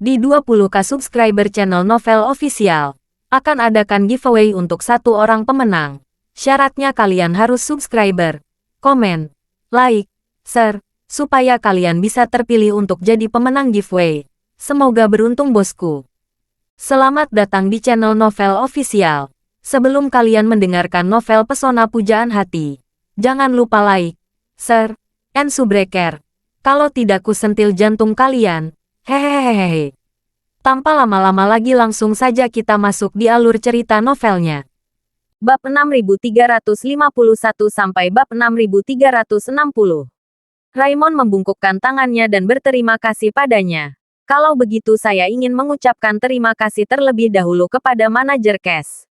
Di 20K subscriber channel Novel Official, akan adakan giveaway untuk satu orang pemenang. Syaratnya kalian harus subscriber, komen, like, share, supaya kalian bisa terpilih untuk jadi pemenang giveaway. Semoga beruntung bosku. Selamat datang di channel Novel Official. Sebelum kalian mendengarkan novel Pesona Pujaan Hati, jangan lupa like, share, and subscribe. Kalau tidak ku sentil jantung kalian. Hehehehe. Tanpa lama-lama lagi langsung saja kita masuk di alur cerita novelnya. Bab 6351 sampai bab 6360. Raymond membungkukkan tangannya dan berterima kasih padanya. Kalau begitu saya ingin mengucapkan terima kasih terlebih dahulu kepada manajer Cash.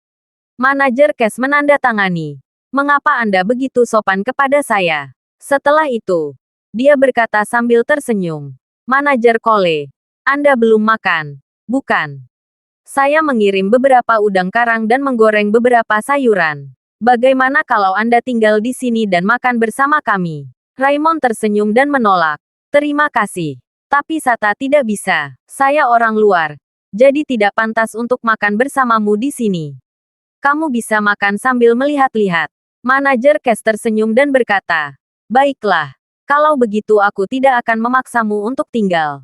Manajer Cash menandatangani. Mengapa Anda begitu sopan kepada saya? Setelah itu, dia berkata sambil tersenyum. Manajer Cole, Anda belum makan, bukan? Saya mengirim beberapa udang karang dan menggoreng beberapa sayuran. Bagaimana kalau Anda tinggal di sini dan makan bersama kami? Raymond tersenyum dan menolak. Terima kasih. Tapi Sata tidak bisa. Saya orang luar. Jadi tidak pantas untuk makan bersamamu di sini. Kamu bisa makan sambil melihat-lihat. Manajer Cash tersenyum dan berkata, baiklah. Kalau begitu aku tidak akan memaksamu untuk tinggal.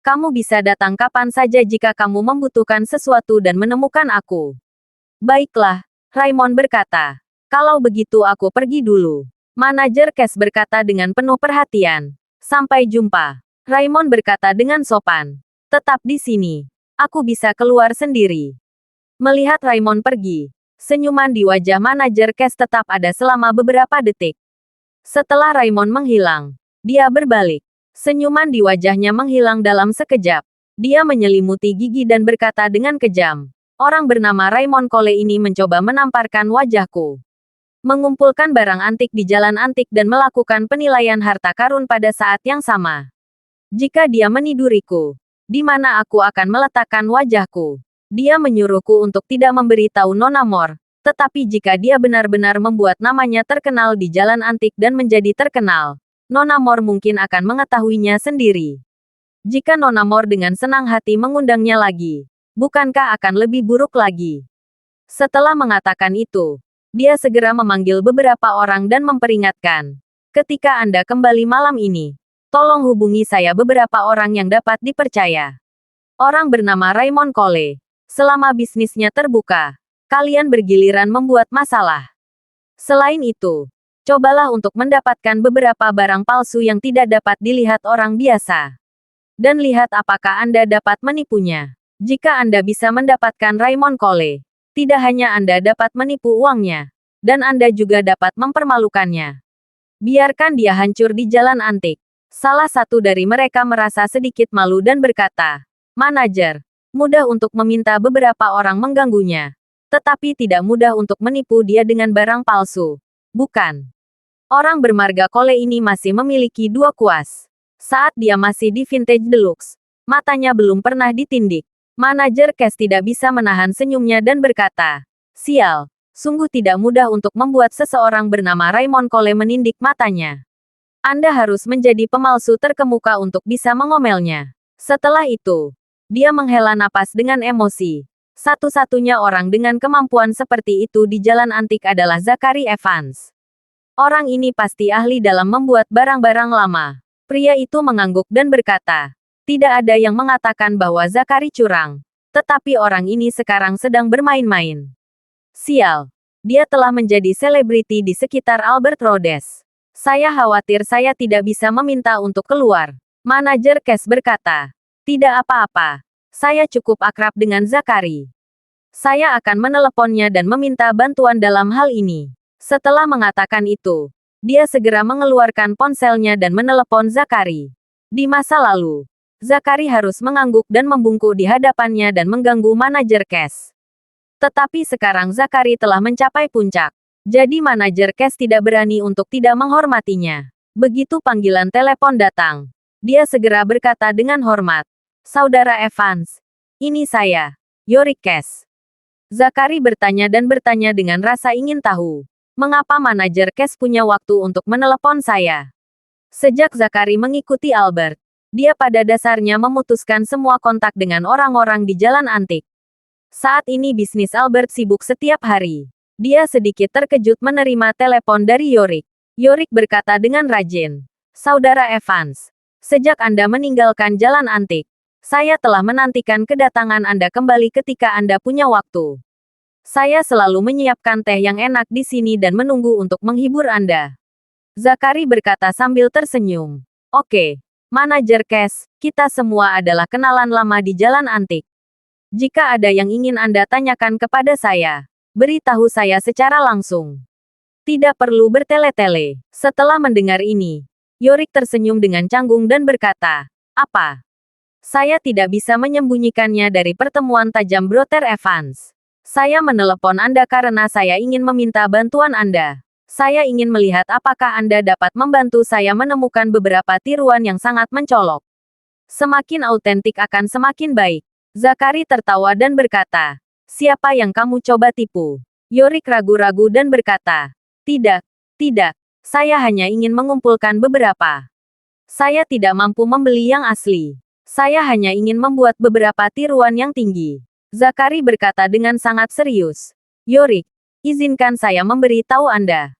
Kamu bisa datang kapan saja jika kamu membutuhkan sesuatu dan menemukan aku. Baiklah, Raymond berkata. Kalau begitu aku pergi dulu. Manajer Cash berkata dengan penuh perhatian. Sampai jumpa. Raymond berkata dengan sopan. Tetap di sini. Aku bisa keluar sendiri. Melihat Raymond pergi, senyuman di wajah manajer Cash tetap ada selama beberapa detik. Setelah Raymond menghilang, dia berbalik. Senyuman di wajahnya menghilang dalam sekejap. Dia menyelimuti gigi dan berkata dengan kejam. Orang bernama Raymond Cole ini mencoba menamparkan wajahku. Mengumpulkan barang antik di jalan antik dan melakukan penilaian harta karun pada saat yang sama. Jika dia meniduriku, di mana aku akan meletakkan wajahku? Dia menyuruhku untuk tidak memberitahu Nona Mor. Tetapi jika dia benar-benar membuat namanya terkenal di jalan antik dan menjadi terkenal, Nona Mor mungkin akan mengetahuinya sendiri. Jika Nona Mor dengan senang hati mengundangnya lagi, bukankah akan lebih buruk lagi? Setelah mengatakan itu, dia segera memanggil beberapa orang dan memperingatkan. Ketika Anda kembali malam ini, tolong hubungi saya beberapa orang yang dapat dipercaya. Orang bernama Raymond Cole. Selama bisnisnya terbuka, kalian bergiliran membuat masalah. Selain itu, cobalah untuk mendapatkan beberapa barang palsu yang tidak dapat dilihat orang biasa. Dan lihat apakah Anda dapat menipunya. Jika Anda bisa mendapatkan Raymond Cole, tidak hanya Anda dapat menipu uangnya, dan Anda juga dapat mempermalukannya. Biarkan dia hancur di jalan antik. Salah satu dari mereka merasa sedikit malu dan berkata, manajer, mudah untuk meminta beberapa orang mengganggunya. Tetapi tidak mudah untuk menipu dia dengan barang palsu. Bukan? Orang bermarga Cole ini masih memiliki dua kuas. Saat dia masih di Vintage Deluxe, matanya belum pernah ditindik. Manajer Cash tidak bisa menahan senyumnya dan berkata, sial, sungguh tidak mudah untuk membuat seseorang bernama Raymond Cole menindik matanya. Anda harus menjadi pemalsu terkemuka untuk bisa mengomelnya. Setelah itu, dia menghela napas dengan emosi. Satu-satunya orang dengan kemampuan seperti itu di jalan antik adalah Zachary Evans. Orang ini pasti ahli dalam membuat barang-barang lama. Pria itu mengangguk dan berkata, tidak ada yang mengatakan bahwa Zachary curang. Tetapi orang ini sekarang sedang bermain-main. Sial, dia telah menjadi selebriti di sekitar Albert Rhodes. Saya khawatir saya tidak bisa meminta untuk keluar. Manajer Cash berkata, tidak apa-apa. Saya cukup akrab dengan Zachary. Saya akan meneleponnya dan meminta bantuan dalam hal ini. Setelah mengatakan itu, dia segera mengeluarkan ponselnya dan menelepon Zachary. Di masa lalu, Zachary harus mengangguk dan membungkuk di hadapannya dan mengganggu manajer Cash. Tetapi sekarang Zachary telah mencapai puncak. Jadi manajer Cash tidak berani untuk tidak menghormatinya. Begitu panggilan telepon datang, dia segera berkata dengan hormat, Saudara Evans, ini saya, Yorick Cash. Zachary bertanya dan bertanya dengan rasa ingin tahu. Mengapa manajer Cash punya waktu untuk menelepon saya? Sejak Zachary mengikuti Albert, Dia pada dasarnya memutuskan semua kontak dengan orang-orang di Jalan Antik. Saat ini bisnis Albert sibuk setiap hari. Dia sedikit terkejut menerima telepon dari Yorick. Yorick berkata dengan rajin, "Saudara Evans, sejak Anda meninggalkan Jalan Antik, saya telah menantikan kedatangan Anda kembali ketika Anda punya waktu. Saya selalu menyiapkan teh yang enak di sini dan menunggu untuk menghibur Anda." Zakari berkata sambil tersenyum. "Oke, Manajer Cash, kita semua adalah kenalan lama di Jalan Antik. Jika ada yang ingin Anda tanyakan kepada saya, beritahu saya secara langsung. Tidak perlu bertele-tele." Setelah mendengar ini, Yorick tersenyum dengan canggung dan berkata, "Apa? Saya tidak bisa menyembunyikannya dari pertemuan tajam Brother Evans. Saya menelepon Anda karena saya ingin meminta bantuan Anda. Saya ingin melihat apakah Anda dapat membantu saya menemukan beberapa tiruan yang sangat mencolok. Semakin autentik akan semakin baik." Zakari tertawa dan berkata, "Siapa yang kamu coba tipu?" Yorick ragu-ragu dan berkata, "Tidak, tidak. Saya hanya ingin mengumpulkan beberapa. Saya tidak mampu membeli yang asli. Saya hanya ingin membuat beberapa tiruan yang tinggi." Zakari berkata dengan sangat serius, "Yorick, izinkan saya memberi tahu Anda.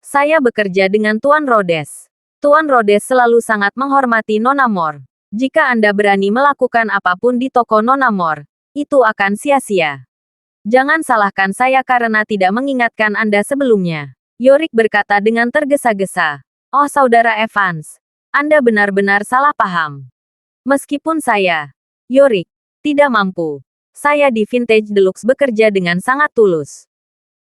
Saya bekerja dengan Tuan Rhodes. Tuan Rhodes selalu sangat menghormati Nona Mor. Jika Anda berani melakukan apapun di toko Nona Mor, itu akan sia-sia. Jangan salahkan saya karena tidak mengingatkan Anda sebelumnya." Yorick berkata dengan tergesa-gesa, "Oh Saudara Evans, Anda benar-benar salah paham. Meskipun saya, Yorick, tidak mampu, saya di Vintage Deluxe bekerja dengan sangat tulus.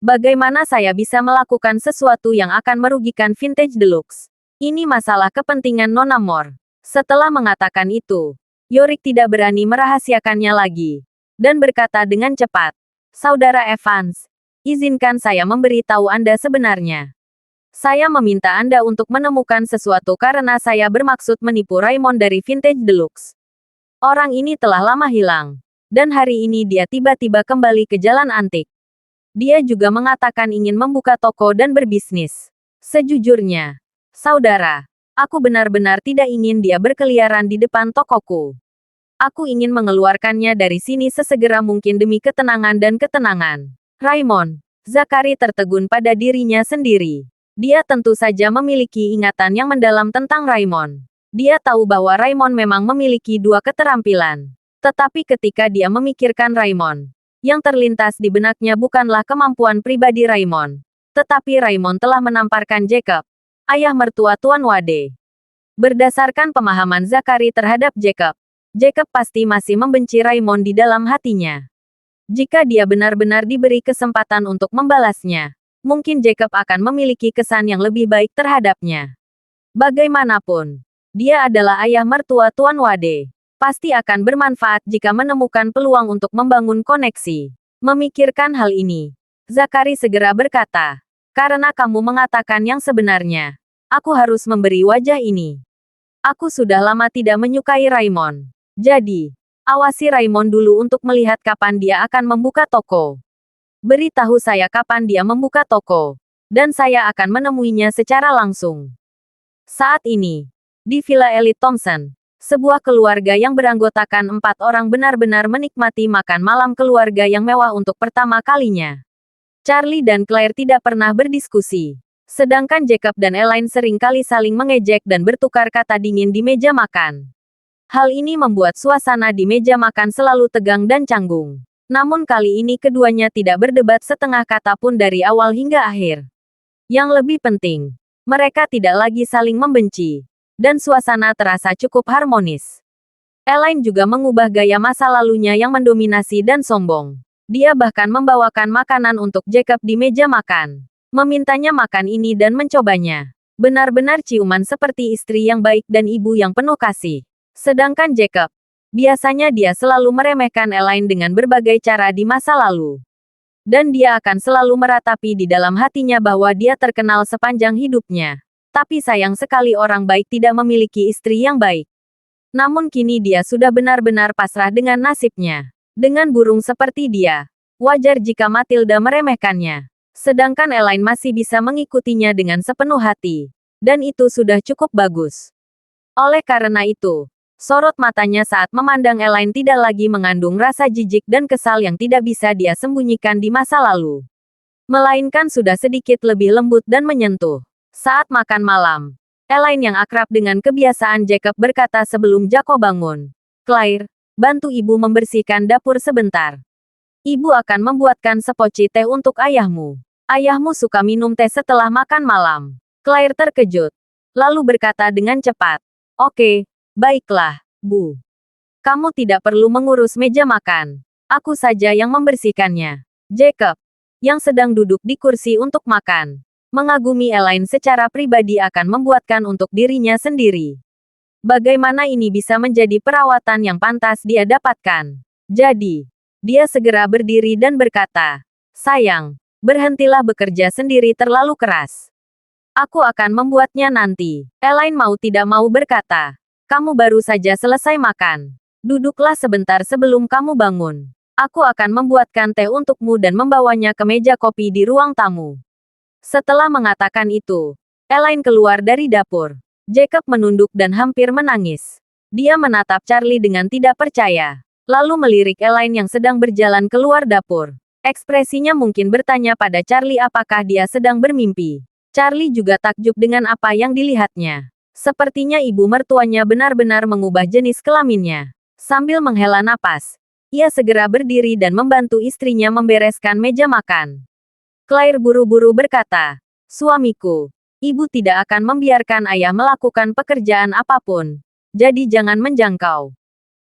Bagaimana saya bisa melakukan sesuatu yang akan merugikan Vintage Deluxe? Ini masalah kepentingan Nona Mor." Setelah mengatakan itu, Yorick tidak berani merahasiakannya lagi, dan berkata dengan cepat, "Saudara Evans, izinkan saya memberi tahu Anda sebenarnya. Saya meminta Anda untuk menemukan sesuatu karena saya bermaksud menipu Raymond dari Vintage Deluxe. Orang ini telah lama hilang, dan hari ini dia tiba-tiba kembali ke Jalan Antik. Dia juga mengatakan ingin membuka toko dan berbisnis. Sejujurnya, saudara, aku benar-benar tidak ingin dia berkeliaran di depan tokoku. Aku ingin mengeluarkannya dari sini sesegera mungkin demi ketenangan dan ketenangan Raymond." Zakari tertegun pada dirinya sendiri. Dia tentu saja memiliki ingatan yang mendalam tentang Raymond. Dia tahu bahwa Raymond memang memiliki dua keterampilan. Tetapi ketika dia memikirkan Raymond, yang terlintas di benaknya bukanlah kemampuan pribadi Raymond, tetapi Raymond telah menamparkan Jacob, ayah mertua Tuan Wade. Berdasarkan pemahaman Zakari terhadap Jacob, Jacob pasti masih membenci Raymond di dalam hatinya. Jika dia benar-benar diberi kesempatan untuk membalasnya, mungkin Jacob akan memiliki kesan yang lebih baik terhadapnya. Bagaimanapun, dia adalah ayah mertua Tuan Wade. Pasti akan bermanfaat jika menemukan peluang untuk membangun koneksi. Memikirkan hal ini, Zakari segera berkata, "Karena kamu mengatakan yang sebenarnya, aku harus memberi wajah ini. Aku sudah lama tidak menyukai Raymond. Jadi, awasi Raymond dulu untuk melihat kapan dia akan membuka toko. Beritahu saya kapan dia membuka toko, dan saya akan menemuinya secara langsung." Saat ini, di Villa Elite Thompson, sebuah keluarga yang beranggotakan 4 orang benar-benar menikmati makan malam keluarga yang mewah untuk pertama kalinya. Charlie dan Claire tidak pernah berdiskusi. Sedangkan Jacob dan Elaine sering kali saling mengejek dan bertukar kata dingin di meja makan. Hal ini membuat suasana di meja makan selalu tegang dan canggung. Namun kali ini keduanya tidak berdebat setengah kata pun dari awal hingga akhir. Yang lebih penting, mereka tidak lagi saling membenci. Dan suasana terasa cukup harmonis. Elaine juga mengubah gaya masa lalunya yang mendominasi dan sombong. Dia bahkan membawakan makanan untuk Jacob di meja makan. Memintanya makan ini dan mencobanya. Benar-benar ciuman seperti istri yang baik dan ibu yang penuh kasih. Sedangkan Jacob, biasanya dia selalu meremehkan Elaine dengan berbagai cara di masa lalu. Dan dia akan selalu meratapi di dalam hatinya bahwa dia terkenal sepanjang hidupnya. Tapi sayang sekali orang baik tidak memiliki istri yang baik. Namun kini dia sudah benar-benar pasrah dengan nasibnya. Dengan burung seperti dia, wajar jika Matilda meremehkannya. Sedangkan Elaine masih bisa mengikutinya dengan sepenuh hati. Dan itu sudah cukup bagus. Oleh karena itu, Sorot matanya saat memandang Elaine tidak lagi mengandung rasa jijik dan kesal yang tidak bisa dia sembunyikan di masa lalu. Melainkan sudah sedikit lebih lembut dan menyentuh. Saat makan malam, Elaine yang akrab dengan kebiasaan Jacob berkata sebelum Jacob bangun. Claire, bantu ibu membersihkan dapur sebentar. Ibu akan membuatkan sepoci teh untuk ayahmu. Ayahmu suka minum teh setelah makan malam. Claire terkejut. Lalu berkata dengan cepat. Oke, baiklah, Bu. Kamu tidak perlu mengurus meja makan. Aku saja yang membersihkannya. Jacob, yang sedang duduk di kursi untuk makan, mengagumi Elaine secara pribadi akan membuatkan untuk dirinya sendiri. Bagaimana ini bisa menjadi perawatan yang pantas dia dapatkan? Jadi, dia segera berdiri dan berkata, sayang, berhentilah bekerja sendiri terlalu keras. Aku akan membuatnya nanti. Elaine mau tidak mau berkata, kamu baru saja selesai makan. Duduklah sebentar sebelum kamu bangun. Aku akan membuatkan teh untukmu dan membawanya ke meja kopi di ruang tamu. Setelah mengatakan itu, Elaine keluar dari dapur. Jacob menunduk dan hampir menangis. Dia menatap Charlie dengan tidak percaya. Lalu melirik Elaine yang sedang berjalan keluar dapur. Ekspresinya mungkin bertanya pada Charlie apakah dia sedang bermimpi. Charlie juga takjub dengan apa yang dilihatnya. Sepertinya ibu mertuanya benar-benar mengubah jenis kelaminnya. Sambil menghela napas, ia segera berdiri dan membantu istrinya membereskan meja makan. Claire buru-buru berkata, suamiku, ibu tidak akan membiarkan ayah melakukan pekerjaan apapun. Jadi jangan menjangkau.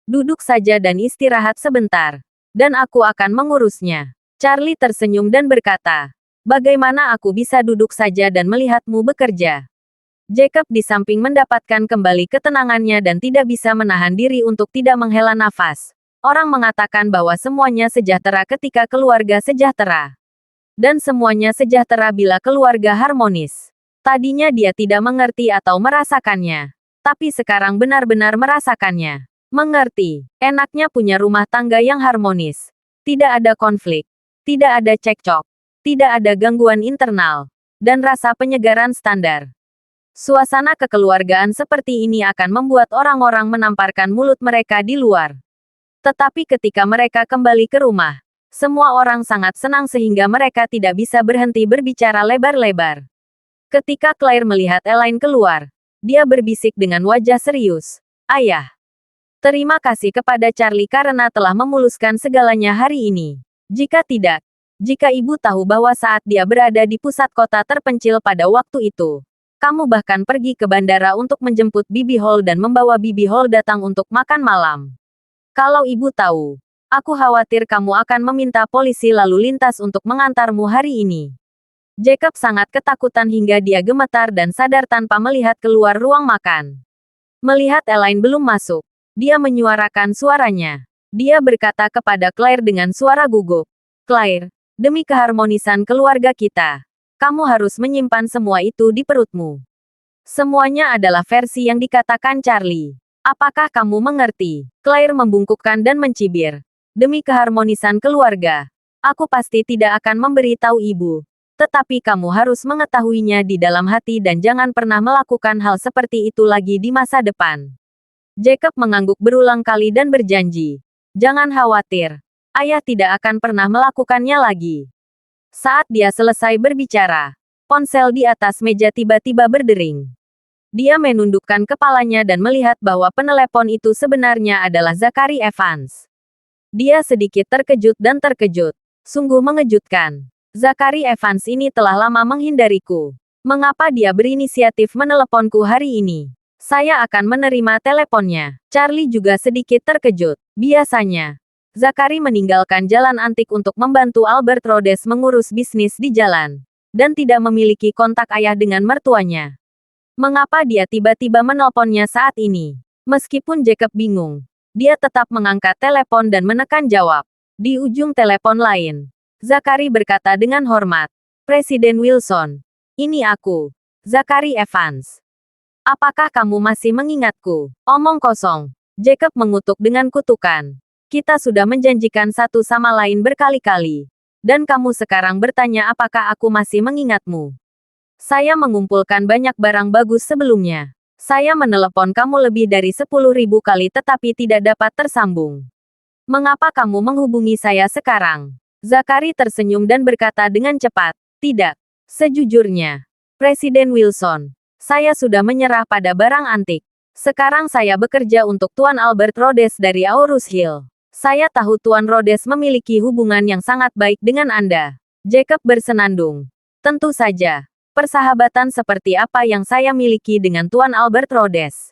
Duduk saja dan istirahat sebentar. Dan aku akan mengurusnya. Charlie tersenyum dan berkata, bagaimana aku bisa duduk saja dan melihatmu bekerja? Jacob di samping mendapatkan kembali ketenangannya dan tidak bisa menahan diri untuk tidak menghela nafas. Orang mengatakan bahwa semuanya sejahtera ketika keluarga sejahtera. Dan semuanya sejahtera bila keluarga harmonis. Tadinya dia tidak mengerti atau merasakannya. Tapi sekarang benar-benar merasakannya. Mengerti. Enaknya punya rumah tangga yang harmonis. Tidak ada konflik. Tidak ada cekcok. Tidak ada gangguan internal. Dan rasa penyegaran standar. Suasana kekeluargaan seperti ini akan membuat orang-orang menamparkan mulut mereka di luar. Tetapi ketika mereka kembali ke rumah, semua orang sangat senang sehingga mereka tidak bisa berhenti berbicara lebar-lebar. Ketika Claire melihat Elaine keluar, dia berbisik dengan wajah serius. Ayah, terima kasih kepada Charlie karena telah memuluskan segalanya hari ini. Jika tidak, jika ibu tahu bahwa saat dia berada di pusat kota terpencil pada waktu itu, kamu bahkan pergi ke bandara untuk menjemput Bibi Hall dan membawa Bibi Hall datang untuk makan malam. Kalau ibu tahu, aku khawatir kamu akan meminta polisi lalu lintas untuk mengantarmu hari ini. Jacob sangat ketakutan hingga dia gemetar dan sadar tanpa melihat keluar ruang makan. Melihat Elaine belum masuk, dia menyuarakan suaranya. Dia berkata kepada Claire dengan suara gugup. Claire, demi keharmonisan keluarga kita, kamu harus menyimpan semua itu di perutmu. Semuanya adalah versi yang dikatakan Charlie. Apakah kamu mengerti? Claire membungkukkan dan mencibir. Demi keharmonisan keluarga, aku pasti tidak akan memberi tahu ibu. Tetapi kamu harus mengetahuinya di dalam hati dan jangan pernah melakukan hal seperti itu lagi di masa depan. Jacob mengangguk berulang kali dan berjanji. Jangan khawatir. Ayah tidak akan pernah melakukannya lagi. Saat dia selesai berbicara, ponsel di atas meja tiba-tiba berdering. Dia menundukkan kepalanya dan melihat bahwa penelepon itu sebenarnya adalah Zachary Evans. Dia sedikit terkejut dan terkejut. Sungguh mengejutkan. Zachary Evans ini telah lama menghindariku. Mengapa dia berinisiatif meneleponku hari ini? Saya akan menerima teleponnya. Charlie juga sedikit terkejut. Biasanya, Zachary meninggalkan jalan antik untuk membantu Albert Rhodes mengurus bisnis di jalan. Dan tidak memiliki kontak ayah dengan mertuanya. Mengapa dia tiba-tiba menelponnya saat ini? Meskipun Jacob bingung, dia tetap mengangkat telepon dan menekan jawab. Di ujung telepon lain, Zachary berkata dengan hormat, Presiden Wilson, ini aku, Zachary Evans. Apakah kamu masih mengingatku? Omong kosong. Jacob mengutuk dengan kutukan. Kita sudah menjanjikan satu sama lain berkali-kali. Dan kamu sekarang bertanya apakah aku masih mengingatmu. Saya mengumpulkan banyak barang bagus sebelumnya. Saya menelepon kamu lebih dari 10.000 kali tetapi tidak dapat tersambung. Mengapa kamu menghubungi saya sekarang? Zakari tersenyum dan berkata dengan cepat, tidak. Sejujurnya, Presiden Wilson, saya sudah menyerah pada barang antik. Sekarang saya bekerja untuk Tuan Albert Rhodes dari Aurus Hill. Saya tahu Tuan Rhodes memiliki hubungan yang sangat baik dengan Anda. Jacob bersenandung. Tentu saja. Persahabatan seperti apa yang saya miliki dengan Tuan Albert Rhodes.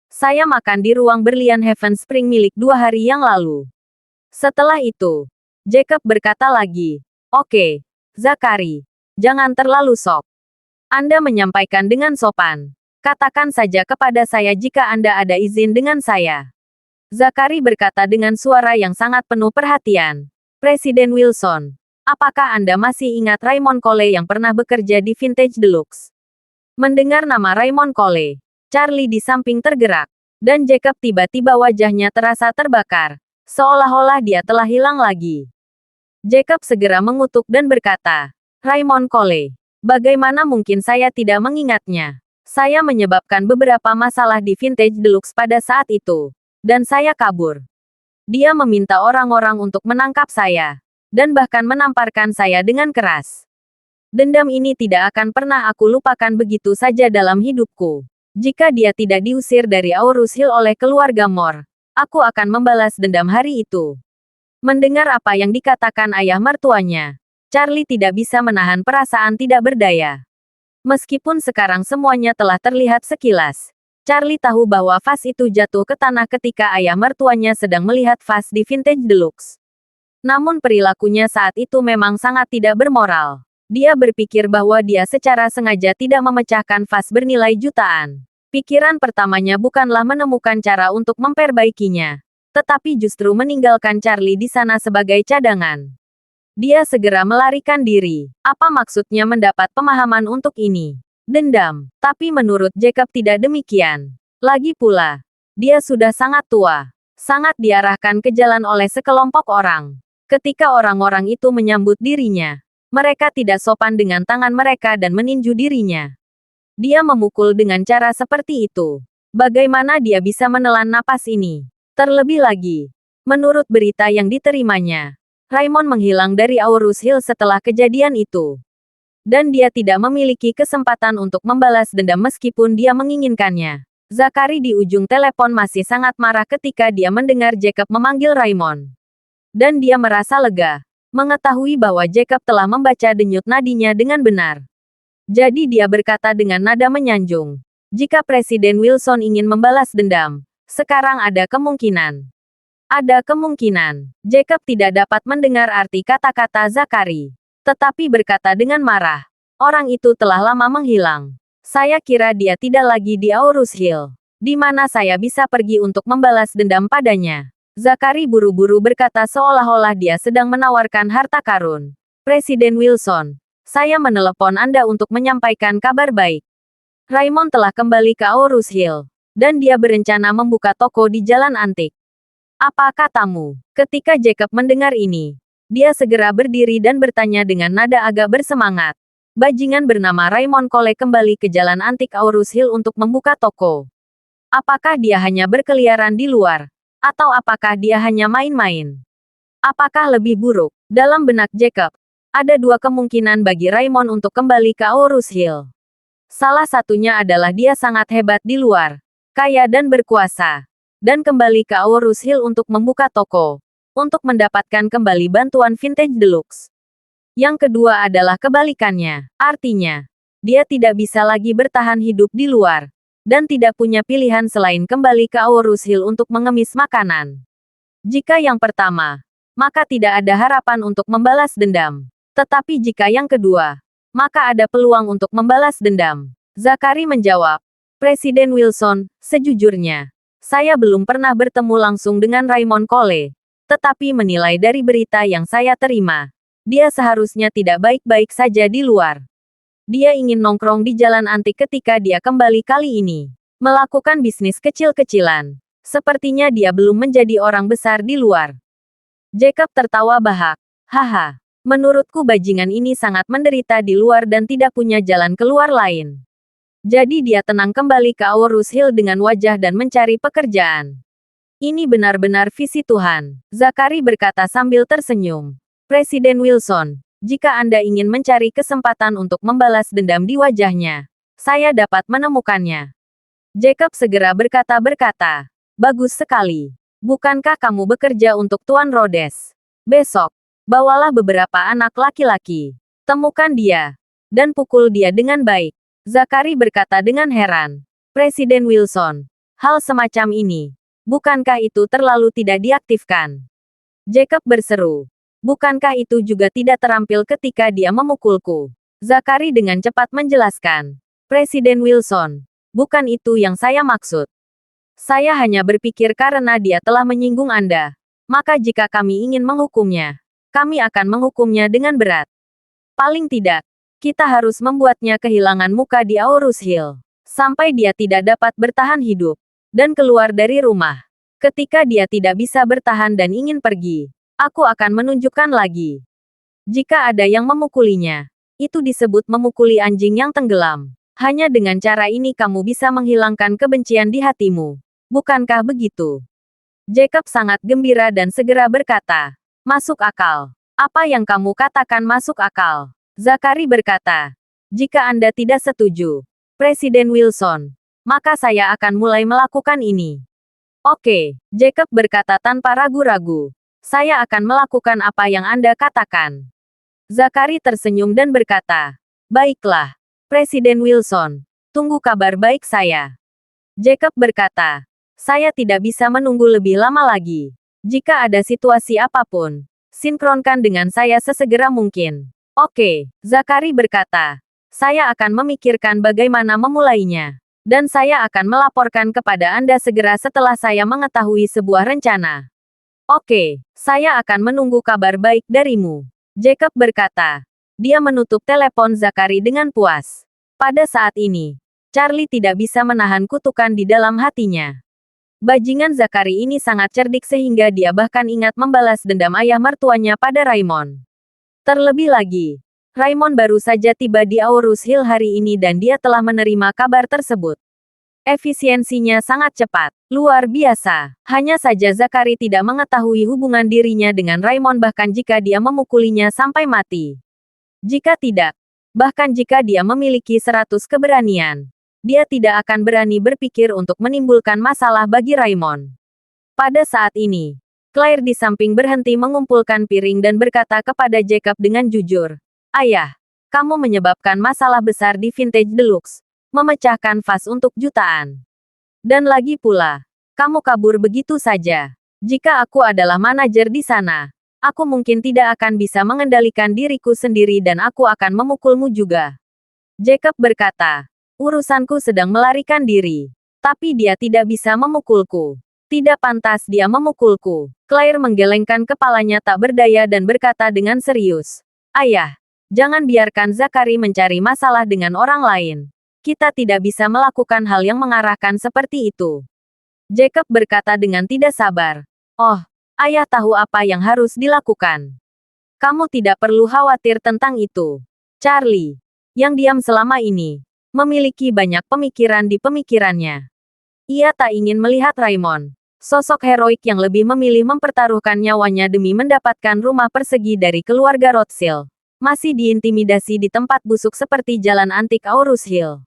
Saya makan di ruang berlian Heaven Spring milik 2 hari yang lalu. Setelah itu, Jacob berkata lagi, oke, Zakari, jangan terlalu sok. Anda menyampaikan dengan sopan. Katakan saja kepada saya jika Anda ada izin dengan saya. Zakari berkata dengan suara yang sangat penuh perhatian. Presiden Wilson, apakah Anda masih ingat Raymond Cole yang pernah bekerja di Vintage Deluxe? Mendengar nama Raymond Cole, Charlie di samping tergerak, dan Jacob tiba-tiba wajahnya terasa terbakar, seolah-olah dia telah hilang lagi. Jacob segera mengutuk dan berkata, Raymond Cole, bagaimana mungkin saya tidak mengingatnya? Saya menyebabkan beberapa masalah di Vintage Deluxe pada saat itu. Dan saya kabur. Dia meminta orang-orang untuk menangkap saya. Dan bahkan menamparkan saya dengan keras. Dendam ini tidak akan pernah aku lupakan begitu saja dalam hidupku. Jika dia tidak diusir dari Aurus Hill oleh keluarga Moore, aku akan membalas dendam hari itu. Mendengar apa yang dikatakan ayah mertuanya, Charlie tidak bisa menahan perasaan tidak berdaya. Meskipun sekarang semuanya telah terlihat sekilas, Charlie tahu bahwa vas itu jatuh ke tanah ketika ayah mertuanya sedang melihat vas di Vintage Deluxe. Namun perilakunya saat itu memang sangat tidak bermoral. Dia berpikir bahwa dia secara sengaja tidak memecahkan vas bernilai jutaan. Pikiran pertamanya bukanlah menemukan cara untuk memperbaikinya, tetapi justru meninggalkan Charlie di sana sebagai cadangan. Dia segera melarikan diri. Apa maksudnya mendapat pemahaman untuk ini? Dendam. Tapi menurut Jacob tidak demikian. Lagi pula, dia sudah sangat tua. Sangat diarahkan ke jalan oleh sekelompok orang. Ketika orang-orang itu menyambut dirinya, mereka tidak sopan dengan tangan mereka dan meninju dirinya. Dia memukul dengan cara seperti itu. Bagaimana dia bisa menelan napas ini? Terlebih lagi, menurut berita yang diterimanya, Raymond menghilang dari Aurus Hill setelah kejadian itu. Dan dia tidak memiliki kesempatan untuk membalas dendam meskipun dia menginginkannya. Zakari di ujung telepon masih sangat marah ketika dia mendengar Jacob memanggil Raymond. Dan dia merasa lega, mengetahui bahwa Jacob telah membaca denyut nadinya dengan benar. Jadi dia berkata dengan nada menyanjung, jika Presiden Wilson ingin membalas dendam, sekarang ada kemungkinan. Ada kemungkinan. Jacob tidak dapat mendengar arti kata-kata Zakari. Tetapi berkata dengan marah, orang itu telah lama menghilang. Saya kira dia tidak lagi di Aurus Hill. Di mana saya bisa pergi untuk membalas dendam padanya? Zakari buru-buru berkata seolah-olah dia sedang menawarkan harta karun. Presiden Wilson, saya menelepon Anda untuk menyampaikan kabar baik. Raymond telah kembali ke Aurus Hill. Dan dia berencana membuka toko di Jalan Antik. Apa katamu? Ketika Jacob mendengar ini, dia segera berdiri dan bertanya dengan nada agak bersemangat. Bajingan bernama Raymond Cole kembali ke Jalan Antik Aurus Hill untuk membuka toko. Apakah dia hanya berkeliaran di luar? Atau apakah dia hanya main-main? Apakah lebih buruk? Dalam benak Jacob, ada 2 kemungkinan bagi Raymond untuk kembali ke Aurus Hill. Salah satunya adalah dia sangat hebat di luar, kaya dan berkuasa, dan kembali ke Aurus Hill untuk membuka toko. Untuk mendapatkan kembali bantuan Vintage Deluxe. Yang kedua adalah kebalikannya. Artinya, dia tidak bisa lagi bertahan hidup di luar. Dan tidak punya pilihan selain kembali ke Aurus Hill untuk mengemis makanan. Jika yang pertama, maka tidak ada harapan untuk membalas dendam. Tetapi jika yang kedua, maka ada peluang untuk membalas dendam. Zakari menjawab, Presiden Wilson, sejujurnya, saya belum pernah bertemu langsung dengan Raymond Cole. Tetapi menilai dari berita yang saya terima, dia seharusnya tidak baik-baik saja di luar. Dia ingin nongkrong di Jalan Antik ketika dia kembali kali ini. Melakukan bisnis kecil-kecilan. Sepertinya dia belum menjadi orang besar di luar. Jacob tertawa bahak. Haha, menurutku bajingan ini sangat menderita di luar dan tidak punya jalan keluar lain. Jadi dia tenang kembali ke Aurus Hill dengan wajah dan mencari pekerjaan. Ini benar-benar visi Tuhan, Zachary berkata sambil tersenyum. Presiden Wilson, jika Anda ingin mencari kesempatan untuk membalas dendam di wajahnya, saya dapat menemukannya. Jacob segera berkata, bagus sekali. Bukankah kamu bekerja untuk Tuan Rhodes? Besok, bawalah beberapa anak laki-laki. Temukan dia, dan pukul dia dengan baik. Zachary berkata dengan heran. Presiden Wilson, hal semacam ini, bukankah itu terlalu tidak diaktifkan? Jacob berseru. Bukankah itu juga tidak terampil ketika dia memukulku? Zachary dengan cepat menjelaskan. Presiden Wilson, bukan itu yang saya maksud. Saya hanya berpikir karena dia telah menyinggung Anda. Maka jika kami ingin menghukumnya, kami akan menghukumnya dengan berat. Paling tidak, kita harus membuatnya kehilangan muka di Aurus Hill. Sampai dia tidak dapat bertahan hidup. Dan keluar dari rumah. Ketika dia tidak bisa bertahan dan ingin pergi, aku akan menunjukkan lagi. Jika ada yang memukulinya, itu disebut memukuli anjing yang tenggelam. Hanya dengan cara ini kamu bisa menghilangkan kebencian di hatimu. Bukankah begitu? Jacob sangat gembira dan segera berkata, masuk akal. Apa yang kamu katakan masuk akal? Zachary berkata, jika Anda tidak setuju, Presiden Wilson, maka saya akan mulai melakukan ini. Oke, Jacob berkata tanpa ragu-ragu. Saya akan melakukan apa yang Anda katakan. Zachary tersenyum dan berkata, baiklah, Presiden Wilson, tunggu kabar baik saya. Jacob berkata, saya tidak bisa menunggu lebih lama lagi. Jika ada situasi apapun, sinkronkan dengan saya sesegera mungkin. Oke, Zachary berkata, saya akan memikirkan bagaimana memulainya. Dan saya akan melaporkan kepada Anda segera setelah saya mengetahui sebuah rencana. Oke, saya akan menunggu kabar baik darimu. Jacob berkata. Dia menutup telepon Zachary dengan puas. Pada saat ini, Charlie tidak bisa menahan kutukan di dalam hatinya. Bajingan Zachary ini sangat cerdik sehingga dia bahkan ingat membalas dendam ayah mertuanya pada Raymond. Terlebih lagi, Raymond baru saja tiba di Aurus Hill hari ini dan dia telah menerima kabar tersebut. Efisiensinya sangat cepat, luar biasa. Hanya saja Zachary tidak mengetahui hubungan dirinya dengan Raymond bahkan jika dia memukulinya sampai mati. Jika tidak, bahkan jika dia memiliki 100 keberanian, dia tidak akan berani berpikir untuk menimbulkan masalah bagi Raymond. Pada saat ini, Claire di samping berhenti mengumpulkan piring dan berkata kepada Jacob dengan jujur, ayah, kamu menyebabkan masalah besar di Vintage Deluxe, memecahkan vas untuk jutaan. Dan lagi pula, kamu kabur begitu saja. Jika aku adalah manajer di sana, aku mungkin tidak akan bisa mengendalikan diriku sendiri dan aku akan memukulmu juga. Jacob berkata, urusanku sedang melarikan diri. Tapi dia tidak bisa memukulku. Tidak pantas dia memukulku. Claire menggelengkan kepalanya tak berdaya dan berkata dengan serius. Ayah, jangan biarkan Zachary mencari masalah dengan orang lain. Kita tidak bisa melakukan hal yang mengarahkan seperti itu. Jacob berkata dengan tidak sabar. Oh, ayah tahu apa yang harus dilakukan. Kamu tidak perlu khawatir tentang itu. Charlie, yang diam selama ini, memiliki banyak pemikiran di pemikirannya. Ia tak ingin melihat Raymond, sosok heroik yang lebih memilih mempertaruhkan nyawanya demi mendapatkan rumah persegi dari keluarga Rothschild, masih diintimidasi di tempat busuk seperti jalan antik Aurus Hill.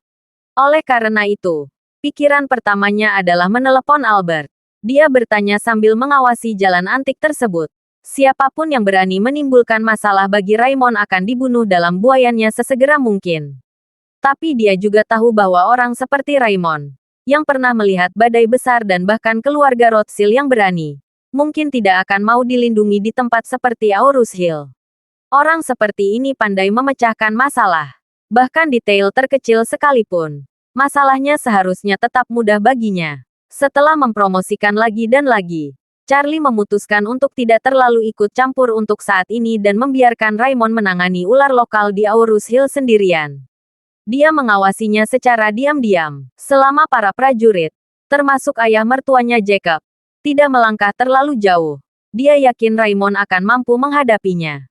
Oleh karena itu, pikiran pertamanya adalah menelepon Albert. Dia bertanya sambil mengawasi jalan antik tersebut. Siapapun yang berani menimbulkan masalah bagi Raymond akan dibunuh dalam buayannya sesegera mungkin. Tapi dia juga tahu bahwa orang seperti Raymond, yang pernah melihat badai besar dan bahkan keluarga Rothschild yang berani, mungkin tidak akan mau dilindungi di tempat seperti Aurus Hill. Orang seperti ini pandai memecahkan masalah. Bahkan detail terkecil sekalipun, masalahnya seharusnya tetap mudah baginya. Setelah mempromosikan lagi dan lagi, Charlie memutuskan untuk tidak terlalu ikut campur untuk saat ini dan membiarkan Raymond menangani ular lokal di Aurus Hill sendirian. Dia mengawasinya secara diam-diam, selama para prajurit, termasuk ayah mertuanya Jacob, tidak melangkah terlalu jauh. Dia yakin Raymond akan mampu menghadapinya.